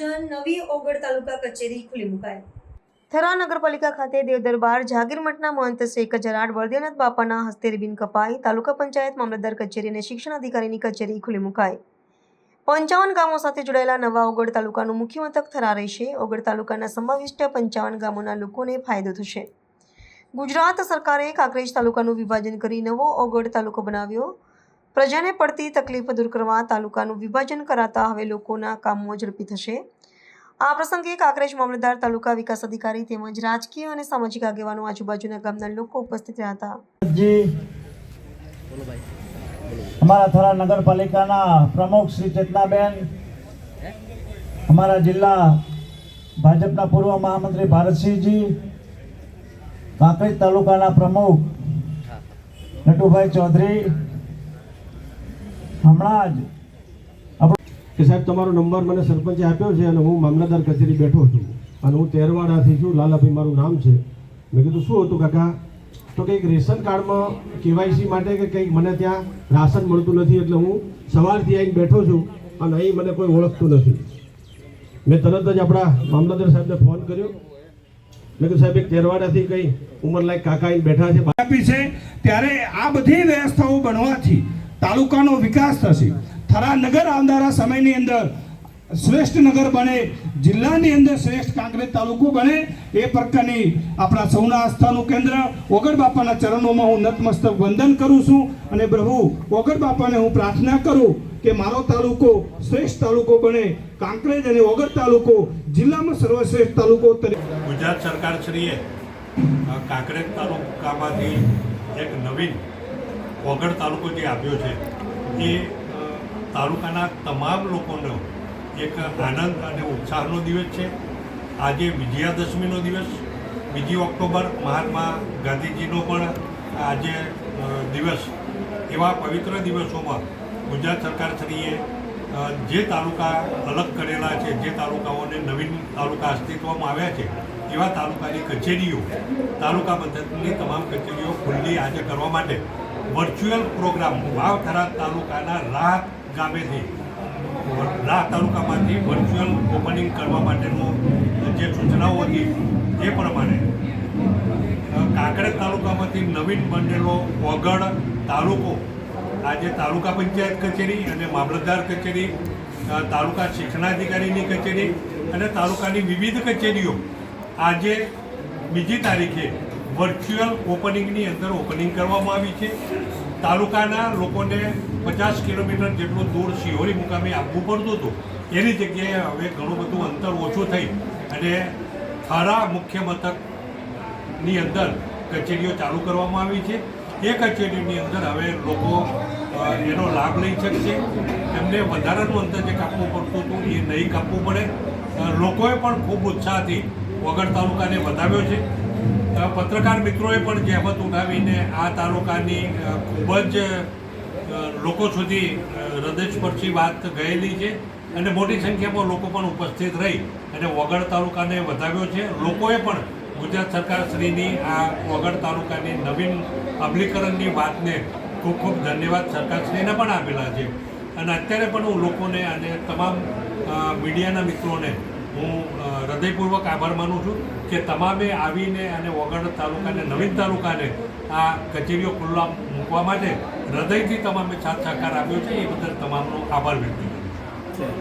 આયોજન નવી ઓગળ તાલુકા કચેરી ખુલ્લી મુકાઈ। થરા નગરપાલિકા ખાતે દેવદરબાર જાગીર મઠના મહંત શ્રી 1008 વરદેવનાથ બાપાના હસ્તે રિબીન કપાઈ। તાલુકા પંચાયત મામલતદાર કચેરી અને શિક્ષણ અધિકારીની કચેરી ખુલ્લી મુકાઈ। 55 ગામો સાથે જોડાયેલા નવા ઓગળ તાલુકાનું મુખ્ય મથક થરા રહેશે। ઓગળ તાલુકાના સમાવિષ્ટ 55 ગામોના લોકોને ફાયદો થશે। ગુજરાત સરકારે કાંકરેજ તાલુકાનું વિભાજન કરી નવો ઓગળ તાલુકો બનાવ્યો। પ્રજાને પડતી તકલીફ દૂર કરવા તાલુકાનું વિભાજન કરાતા હવે લોકોના કામો ઝડપી થશે। આ પ્રસંગે કાંકરેજ મામલતદાર, તાલુકા વિકાસ અધિકારી તેમજ રાજકીય અને સામાજિક આગેવાનો, આજુબાજુના ગામના લોકો ઉપસ્થિત રહ્યા હતા। हमारा थरा नगर पालिका प्रमुख श्री चेतनाबेन, हमारा जिला भाजपा पूर्व महामंत्री भारतसिंह जी, कांकरेज तालुका प्रमुख नटुभाई चौधरी, हमणाज कि साहब तमारो नंबर मैंने सरपंचे आप्यो छे अने हूँ मामलतदार कचेरी बैठो छूँ अने हूँ तेरवाड़ाथी छूँ। लालाभाई मारू नाम है। मैं कीधुं शुं हतुं काका? तो कंईक रेशन कार्ड में केवायसी माटे के कंईक मने त्यां राशन मळतुं नथी एटले हूँ सवारथी आवीने बैठो छूं अने અહીં મને કોઈ ઓળખતું નથી। મેં તરત જ આપણા મામલતદાર સાહેબને ફોન કર્યો। મેં કીધું સાહેબ એક તેરવાડાથી કંઈ ઉંમરલાયક કાકા આવીને બેઠા છે આપી છે ત્યારે આ બધી વ્યવસ્થાઓ બનવાથી તાલુકાનો વિકાસ થશે। થરા નગર આવનારા સમયની અંદર શ્રેષ્ઠ નગર બને, જિલ્લાની અંદર શ્રેષ્ઠ કાંકરેજ તાલુકો બને એ પ્રકારની આપણા સૌના આસ્થાનું કેન્દ્ર ઓગળ બાપાના ચરણોમાં હું નતમસ્તક વંદન કરું છું અને પ્રભુ ઓગળ બાપાને હું પ્રાર્થના કરું કે મારો તાલુકો શ્રેષ્ઠ તાલુકો બને। કાંકરેજ અને ઓગળ તાલુકો જિલ્લામાં સર્વશ્રેષ્ઠ તાલુકો તરીકે ગુજરાત સરકાર શ્રીએ કાંકરેજ તાલુકામાંથી એક નવીન ઓગળ તાલુકો જે આપ્યો છે એ તાલુકાના તમામ લોકોનો એક આનંદ અને ઉત્સાહનો દિવસ છે। આજે વિજયાદશમીનો દિવસ, 2 ઓક્ટોબર મહાત્મા ગાંધીજીનો પણ આજે દિવસ। એવા પવિત્ર દિવસોમાં ગુજરાત સરકારશ્રીએ જે તાલુકા અલગ કરેલા છે, જે તાલુકાઓને નવીન તાલુકા અસ્તિત્વમાં આવ્યા છે એવા તાલુકાની કચેરીઓ, તાલુકા પંચાયતની તમામ કચેરીઓ ખુલ્લી આજે કરવા માટે વર્ચ્યુઅલ પ્રોગ્રામ વાવથરા તાલુકાના રાહ ગામેથી રાહ તાલુકામાંથી વર્ચ્યુઅલ ઓપનિંગ કરવા માટેનું જે સૂચનાઓ હતી એ પ્રમાણે કાંકરેજ તાલુકામાંથી નવીન બનેલો ઓગળ તાલુકો આજે તાલુકા પંચાયત કચેરી અને મામલતદાર કચેરી, તાલુકા શિક્ષણાધિકારીની કચેરી અને તાલુકાની વિવિધ કચેરીઓ આજે 2 તારીખે વર્ચ્યુઅલ ઓપનિંગની અંદર ઓપનિંગ કરવામાં આવી છે। તાલુકાના લોકોને 50 કિલોમીટર જેટલું દૂર શિહોરી મુકામે આવવું પડતું હતું, એની જગ્યાએ હવે ઘણું બધું અંતર ઓછું થઈ અને થરા મુખ્ય મથકની અંદર કચેરીઓ ચાલુ કરવામાં આવી છે। એ કચેરીની અંદર હવે લોકો એનો લાભ લઈ શકશે। એમને વધારાનું અંતર જે કાપવું પડતું હતું એ નહીં કાપવું પડે। લોકોએ પણ ખૂબ ઉત્સાહથી ઓગળ તાલુકાને વધાવ્યો છે। પત્રકાર મિત્રોએ પણ જહેમત ઉઠાવીને આ તાલુકાની ખૂબ જ લોકો સુધી હૃદયસ્પર્શી વાત ગયેલી છે અને મોટી સંખ્યામાં લોકો પણ ઉપસ્થિત રહી અને ઓગળ તાલુકાને વધાવ્યો છે। લોકોએ પણ ગુજરાત સરકારશ્રીની આ ઓગળ તાલુકાની નવીન અમલીકરણની વાતને ખૂબ ખૂબ ધન્યવાદ સરકારશ્રીને પણ આપેલા છે। અને અત્યારે પણ હું લોકોને અને તમામ મીડિયાના મિત્રોને હું હૃદયપૂર્વક આભાર માનું છું કે તમામે આવીને અને ઓગળ તાલુકાને, નવીન તાલુકાને આ કચેરીઓ ખુલ્લા મૂકવા માટે હૃદયથી તમામે સાથ સહકાર આપ્યો છે। એ બદલ તમામનો આભાર વ્યક્ત કરું છું।